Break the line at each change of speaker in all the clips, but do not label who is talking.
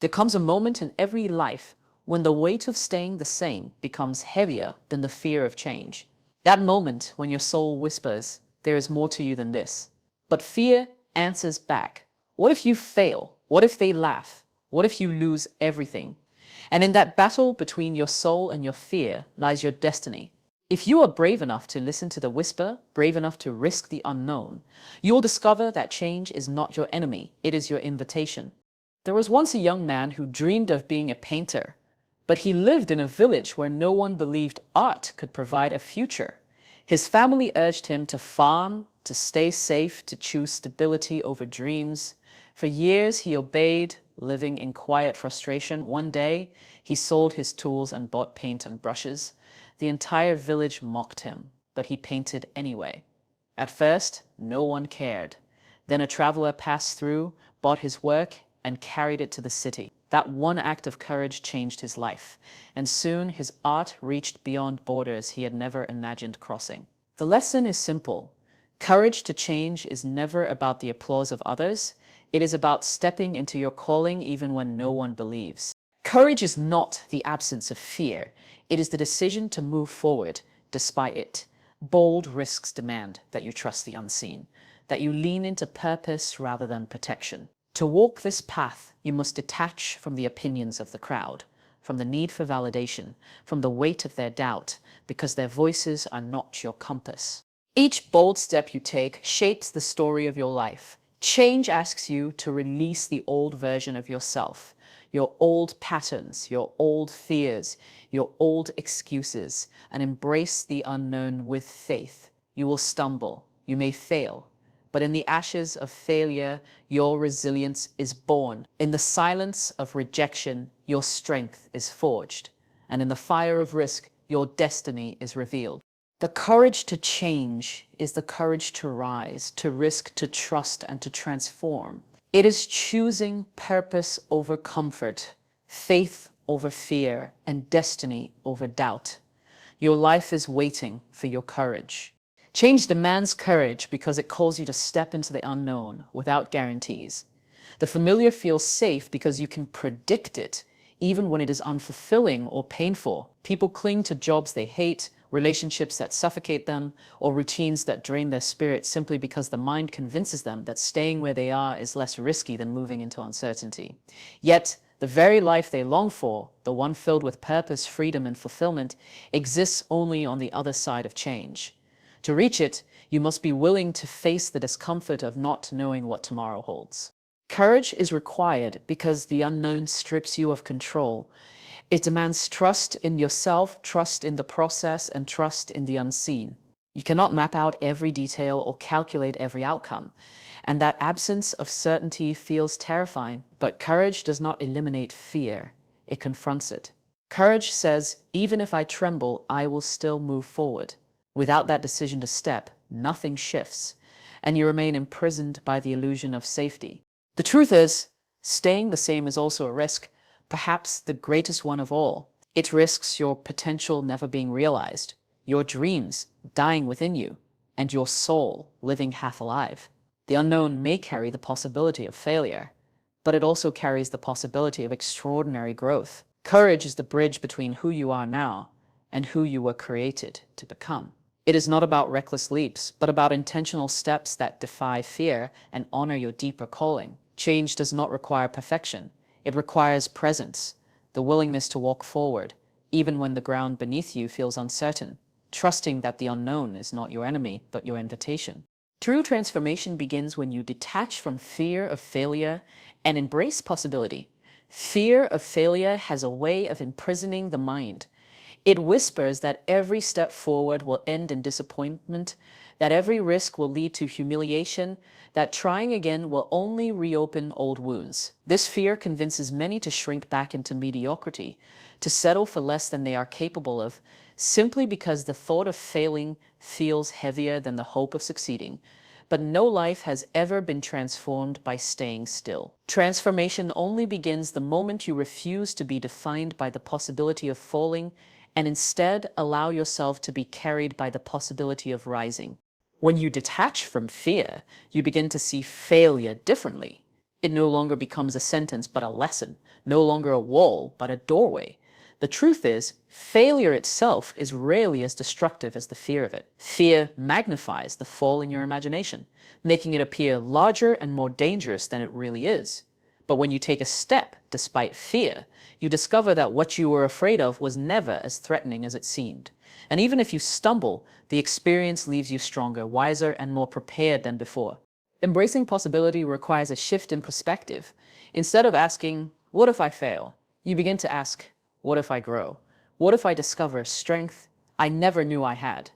There comes a moment in every life when the weight of staying the same becomes heavier than the fear of change. That moment when your soul whispers, there is more to you than this. But fear answers back. What if you fail? What if they laugh? What if you lose everything? And in that battle between your soul and your fear lies your destiny. If you are brave enough to listen to the whisper, brave enough to risk the unknown, you'll discover that change is not your enemy, it is your invitation. There was once a young man who dreamed of being a painter, but he lived in a village where no one believed art could provide a future. His family urged him to farm, to stay safe, to choose stability over dreams. For years he obeyed, living in quiet frustration. One day he sold his tools and bought paint and brushes. The entire village mocked him, but he painted anyway. At first, no one cared. Then a traveler passed through, bought his work, and carried it to the city. That one act of courage changed his life, and soon his art reached beyond borders he had never imagined crossing. The lesson is simple. Courage to change is never about the applause of others. It is about stepping into your calling even when no one believes. Courage is not the absence of fear. It is the decision to move forward despite it. Bold risks demand that you trust the unseen, that you lean into purpose rather than protection. To walk this path, you must detach from the opinions of the crowd, from the need for validation, from the weight of their doubt, because their voices are not your compass. Each bold step you take shapes the story of your life. Change asks you to release the old version of yourself, your old patterns, your old fears, your old excuses, and embrace the unknown with faith. You will stumble, you may fail, but in the ashes of failure, your resilience is born. In the silence of rejection, your strength is forged. And in the fire of risk, your destiny is revealed. The courage to change is the courage to rise, to risk, to trust, and to transform. It is choosing purpose over comfort, faith over fear, and destiny over doubt. Your life is waiting for your courage. Change demands courage because it calls you to step into the unknown without guarantees. The familiar feels safe because you can predict it, even when it is unfulfilling or painful. People cling to jobs they hate, relationships that suffocate them, or routines that drain their spirit simply because the mind convinces them that staying where they are is less risky than moving into uncertainty. Yet, the very life they long for, the one filled with purpose, freedom, and fulfillment, exists only on the other side of change. To reach it, you must be willing to face the discomfort of not knowing what tomorrow holds. Courage is required because the unknown strips you of control. It demands trust in yourself, trust in the process, and trust in the unseen. You cannot map out every detail or calculate every outcome, and that absence of certainty feels terrifying. But courage does not eliminate fear, it confronts it. Courage says, even if I tremble, I will still move forward. Without that decision to step, nothing shifts, and you remain imprisoned by the illusion of safety. The truth is, staying the same is also a risk, perhaps the greatest one of all. It risks your potential never being realized, your dreams dying within you, and your soul living half alive. The unknown may carry the possibility of failure, but it also carries the possibility of extraordinary growth. Courage is the bridge between who you are now and who you were created to become. It is not about reckless leaps, but about intentional steps that defy fear and honor your deeper calling. Change does not require perfection. It requires presence, the willingness to walk forward, even when the ground beneath you feels uncertain, trusting that the unknown is not your enemy, but your invitation. True transformation begins when you detach from fear of failure and embrace possibility. Fear of failure has a way of imprisoning the mind. It whispers that every step forward will end in disappointment, that every risk will lead to humiliation, that trying again will only reopen old wounds. This fear convinces many to shrink back into mediocrity, to settle for less than they are capable of, simply because the thought of failing feels heavier than the hope of succeeding. But no life has ever been transformed by staying still. Transformation only begins the moment you refuse to be defined by the possibility of falling and instead allow yourself to be carried by the possibility of rising. When you detach from fear, you begin to see failure differently. It no longer becomes a sentence, but a lesson, no longer a wall, but a doorway. The truth is, failure itself is rarely as destructive as the fear of it. Fear magnifies the fall in your imagination, making it appear larger and more dangerous than it really is. But when you take a step despite fear, you discover that what you were afraid of was never as threatening as it seemed. And even if you stumble, the experience leaves you stronger, wiser, and more prepared than before. Embracing possibility requires a shift in perspective. Instead of asking, what if I fail? You begin to ask, what if I grow? What if I discover strength I never knew I had?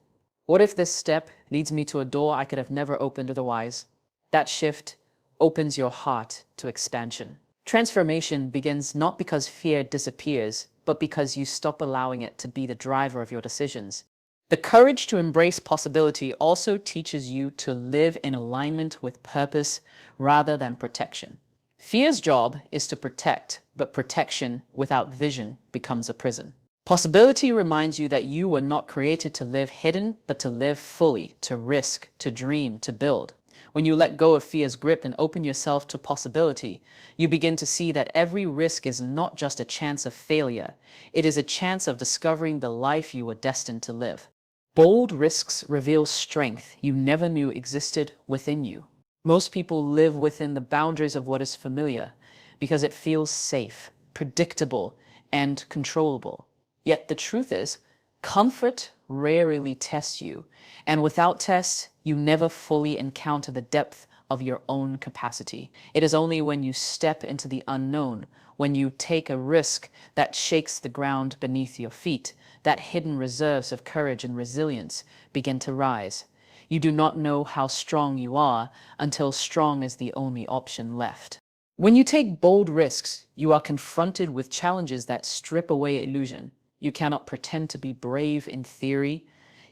What if this step leads me to a door I could have never opened otherwise? That shift opens your heart to expansion. Transformation begins not because fear disappears, but because you stop allowing it to be the driver of your decisions. The courage to embrace possibility also teaches you to live in alignment with purpose rather than protection. Fear's job is to protect, but protection without vision becomes a prison. Possibility reminds you that you were not created to live hidden, but to live fully, to risk, to dream, to build. When you let go of fear's grip and open yourself to possibility, you begin to see that every risk is not just a chance of failure, it is a chance of discovering the life you were destined to live. Bold risks reveal strength you never knew existed within you. Most people live within the boundaries of what is familiar because it feels safe, predictable, and controllable. Yet the truth is, comfort rarely tests you, and without tests, you never fully encounter the depth of your own capacity. It is only when you step into the unknown, when you take a risk that shakes the ground beneath your feet, that hidden reserves of courage and resilience begin to rise. You do not know how strong you are until strong is the only option left. When you take bold risks, you are confronted with challenges that strip away illusion. You cannot pretend to be brave in theory.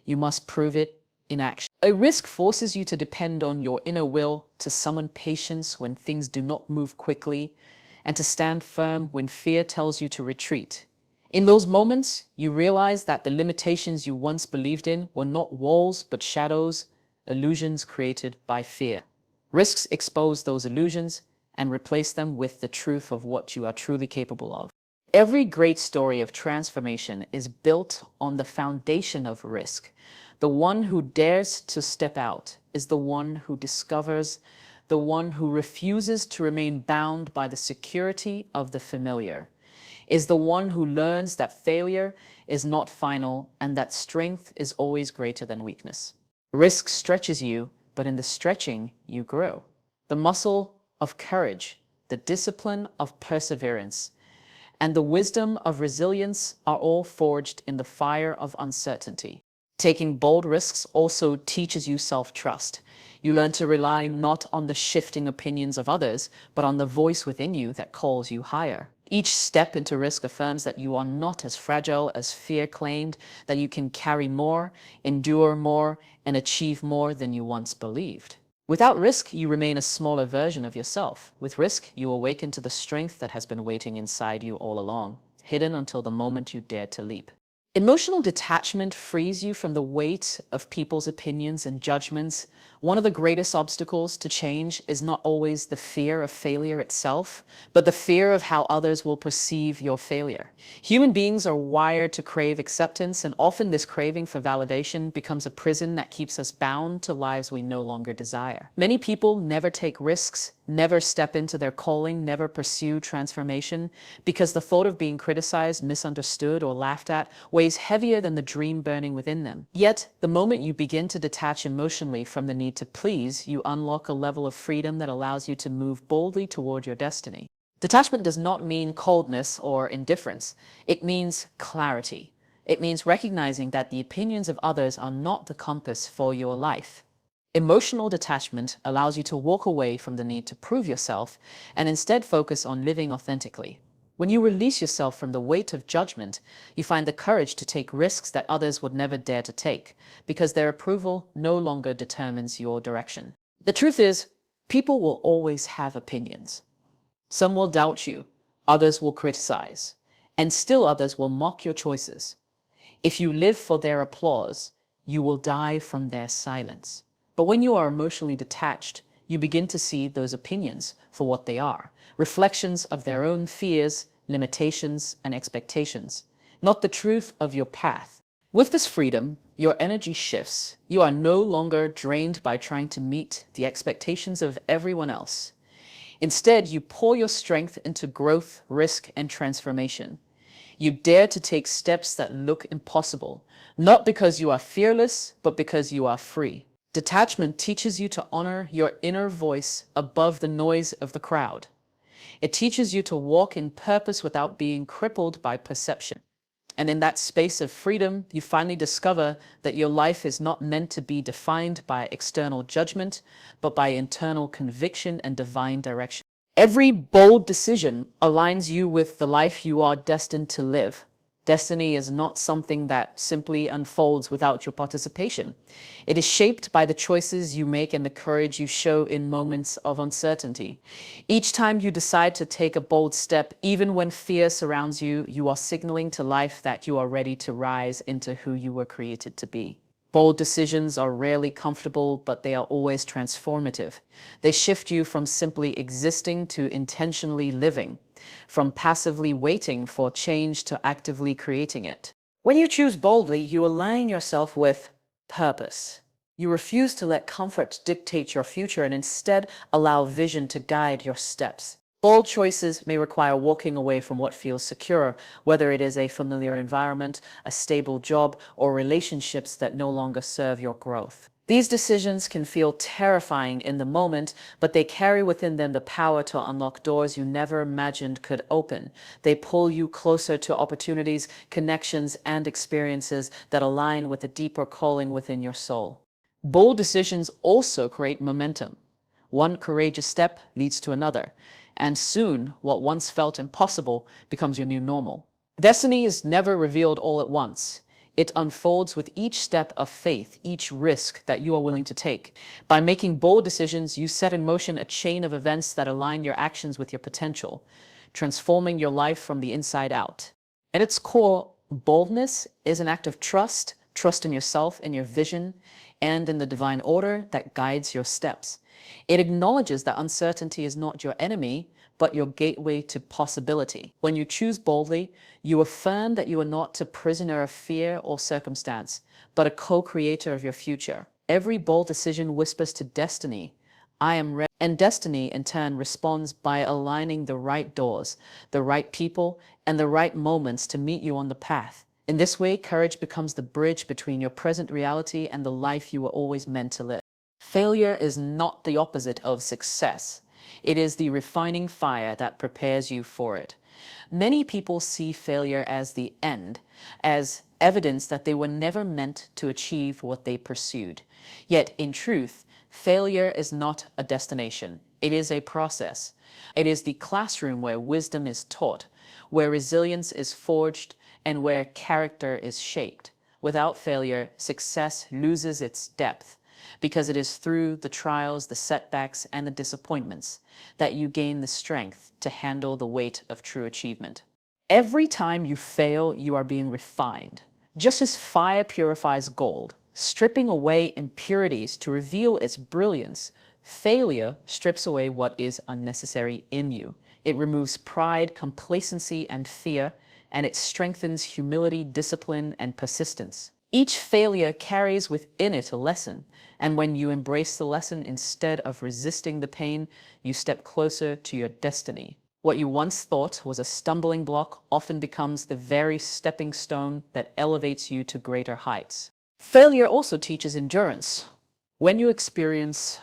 You must prove it in action. A risk forces you to depend on your inner will, to summon patience when things do not move quickly, and to stand firm when fear tells you to retreat. In those moments, you realize that the limitations you once believed in were not walls, but shadows, illusions created by fear. Risks expose those illusions and replace them with the truth of what you are truly capable of. Every great story of transformation is built on the foundation of risk. The one who dares to step out is the one who discovers, the one who refuses to remain bound by the security of the familiar, is the one who learns that failure is not final and that strength is always greater than weakness. Risk stretches you, but in the stretching, you grow. The muscle of courage, the discipline of perseverance, and the wisdom of resilience are all forged in the fire of uncertainty. Taking bold risks also teaches you self-trust. You learn to rely not on the shifting opinions of others, but on the voice within you that calls you higher. Each step into risk affirms that you are not as fragile as fear claimed, that you can carry more, endure more, and achieve more than you once believed. Without risk, you remain a smaller version of yourself. With risk, you awaken to the strength that has been waiting inside you all along, hidden until the moment you dare to leap. Emotional detachment frees you from the weight of people's opinions and judgments. One of the greatest obstacles to change is not always the fear of failure itself, but the fear of how others will perceive your failure. Human beings are wired to crave acceptance, and often this craving for validation becomes a prison that keeps us bound to lives we no longer desire. Many people never take risks, never step into their calling, never pursue transformation, because the thought of being criticized, misunderstood, or laughed at weighs heavier than the dream burning within them. Yet, the moment you begin to detach emotionally from the need to please, you unlock a level of freedom that allows you to move boldly toward your destiny. Detachment does not mean coldness or indifference. It means clarity. It means recognizing that the opinions of others are not the compass for your life. Emotional detachment allows you to walk away from the need to prove yourself and instead focus on living authentically. When you release yourself from the weight of judgment, you find the courage to take risks that others would never dare to take, because their approval no longer determines your direction. The truth is, people will always have opinions. Some will doubt you, others will criticize, and still others will mock your choices. If you live for their applause, you will die from their silence. But when you are emotionally detached, you begin to see those opinions for what they are, reflections of their own fears, limitations, and expectations, not the truth of your path. With this freedom, your energy shifts. You are no longer drained by trying to meet the expectations of everyone else. Instead, you pour your strength into growth, risk, and transformation. You dare to take steps that look impossible, not because you are fearless, but because you are free. Detachment teaches you to honor your inner voice above the noise of the crowd. It teaches you to walk in purpose without being crippled by perception. And in that space of freedom, you finally discover that your life is not meant to be defined by external judgment, but by internal conviction and divine direction. Every bold decision aligns you with the life you are destined to live. Destiny is not something that simply unfolds without your participation. It is shaped by the choices you make and the courage you show in moments of uncertainty. Each time you decide to take a bold step, even when fear surrounds you, you are signaling to life that you are ready to rise into who you were created to be. Bold decisions are rarely comfortable, but they are always transformative. They shift you from simply existing to intentionally living, from passively waiting for change to actively creating it. When you choose boldly, you align yourself with purpose. You refuse to let comfort dictate your future and instead allow vision to guide your steps. Bold choices may require walking away from what feels secure, whether it is a familiar environment, a stable job, or relationships that no longer serve your growth. These decisions can feel terrifying in the moment, but they carry within them the power to unlock doors you never imagined could open. They pull you closer to opportunities, connections, and experiences that align with a deeper calling within your soul. Bold decisions also create momentum. One courageous step leads to another, and soon what once felt impossible becomes your new normal. Destiny is never revealed all at once. It unfolds with each step of faith, each risk that you are willing to take. By making bold decisions, you set in motion a chain of events that align your actions with your potential, transforming your life from the inside out. At its core, boldness is an act of trust, trust in yourself, in your vision, and in the divine order that guides your steps. It acknowledges that uncertainty is not your enemy, but your gateway to possibility. When you choose boldly, you affirm that you are not a prisoner of fear or circumstance, but a co-creator of your future. Every bold decision whispers to destiny, I am ready. And destiny, in turn, responds by aligning the right doors, the right people, and the right moments to meet you on the path. In this way, courage becomes the bridge between your present reality and the life you were always meant to live. Failure is not the opposite of success. It is the refining fire that prepares you for it. Many people see failure as the end, as evidence that they were never meant to achieve what they pursued. Yet, in truth, failure is not a destination. It is a process. It is the classroom where wisdom is taught, where resilience is forged, and where character is shaped. Without failure, success loses its depth, because it is through the trials, the setbacks, and the disappointments that you gain the strength to handle the weight of true achievement. Every time you fail, you are being refined. Just as fire purifies gold, stripping away impurities to reveal its brilliance, failure strips away what is unnecessary in you. It removes pride, complacency, and fear, and it strengthens humility, discipline, and persistence. Each failure carries within it a lesson, and when you embrace the lesson instead of resisting the pain, you step closer to your destiny. What you once thought was a stumbling block often becomes the very stepping stone that elevates you to greater heights. Failure also teaches endurance. When you experience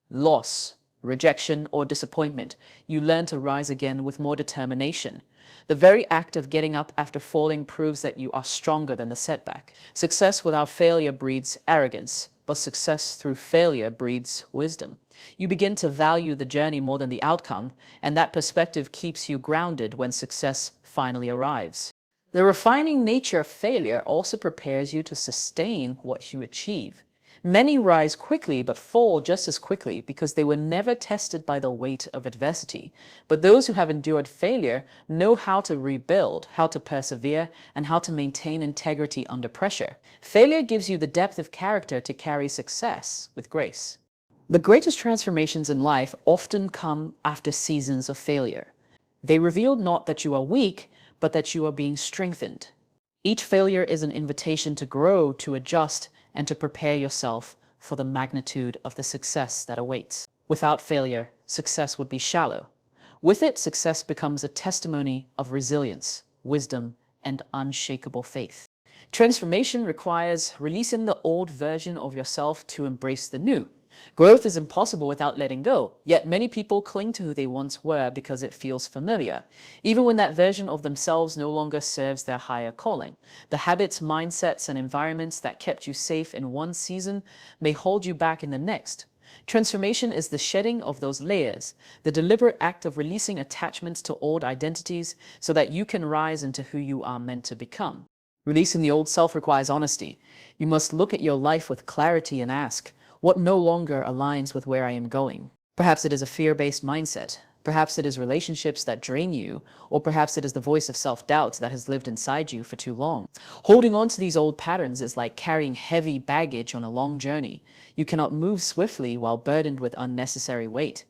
loss, rejection, or disappointment, you learn to rise again with more determination. The very act of getting up after falling proves that you are stronger than the setback. Success without failure breeds arrogance, but success through failure breeds wisdom. You begin to value the journey more than the outcome, and that perspective keeps you grounded when success finally arrives. The refining nature of failure also prepares you to sustain what you achieve. Many rise quickly but fall just as quickly because they were never tested by the weight of adversity. But those who have endured failure know how to rebuild, how to persevere, and how to maintain integrity under pressure. Failure gives you the depth of character to carry success with grace. The greatest transformations in life often come after seasons of failure. They reveal not that you are weak, but that you are being strengthened. Each failure is an invitation to grow, to adjust, and to prepare yourself for the magnitude of the success that awaits. Without failure, success would be shallow. With it, success becomes a testimony of resilience, wisdom, and unshakable faith. Transformation requires releasing the old version of yourself to embrace the new. Growth is impossible without letting go, yet many people cling to who they once were because it feels familiar, even when that version of themselves no longer serves their higher calling. The habits, mindsets, and environments that kept you safe in one season may hold you back in the next. Transformation is the shedding of those layers, the deliberate act of releasing attachments to old identities so that you can rise into who you are meant to become. Releasing the old self requires honesty. You must look at your life with clarity and ask, what no longer aligns with where I am going? Perhaps it is a fear-based mindset. Perhaps it is relationships that drain you, or perhaps it is the voice of self-doubt that has lived inside you for too long. Holding on to these old patterns is like carrying heavy baggage on a long journey. You cannot move swiftly while burdened with unnecessary weight.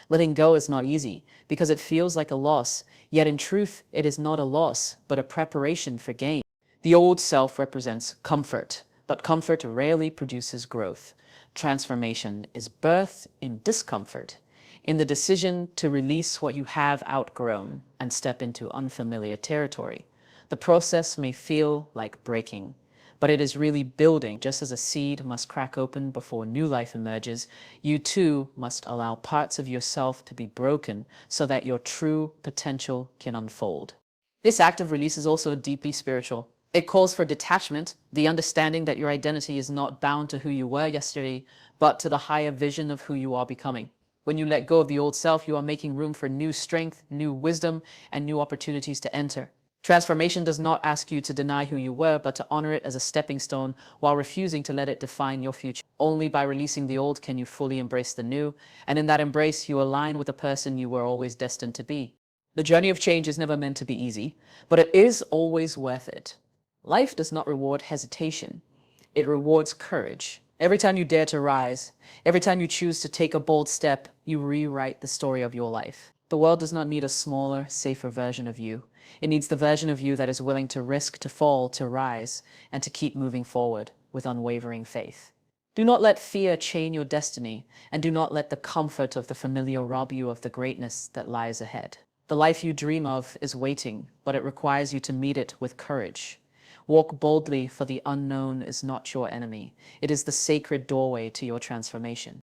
Letting go is not easy because it feels like a loss, yet in truth, it is not a loss, but a preparation for gain. The old self represents comfort, but comfort rarely produces growth. Transformation is birth in discomfort, in the decision to release what you have outgrown and step into unfamiliar territory. The process may feel like breaking, but it is really building. Just as a seed must crack open before new life emerges, you too must allow parts of yourself to be broken so that your true potential can unfold. This act of release is also deeply spiritual. It calls for detachment, the understanding that your identity is not bound to who you were yesterday, but to the higher vision of who you are becoming. When you let go of the old self, you are making room for new strength, new wisdom, and new opportunities to enter. Transformation does not ask you to deny who you were, but to honor it as a stepping stone while refusing to let it define your future. Only by releasing the old can you fully embrace the new, and in that embrace, you align with the person you were always destined to be. The journey of change is never meant to be easy, but it is always worth it. Life does not reward hesitation. It rewards courage. Every time you dare to rise, every time you choose to take a bold step, you rewrite the story of your life. The world does not need a smaller, safer version of you. It needs the version of you that is willing to risk, to fall, to rise, and to keep moving forward with unwavering faith. Do not let fear chain your destiny, and do not let the comfort of the familiar rob you of the greatness that lies ahead. The life you dream of is waiting, but it requires you to meet it with courage. Walk boldly, for the unknown is not your enemy. It is the sacred doorway to your transformation.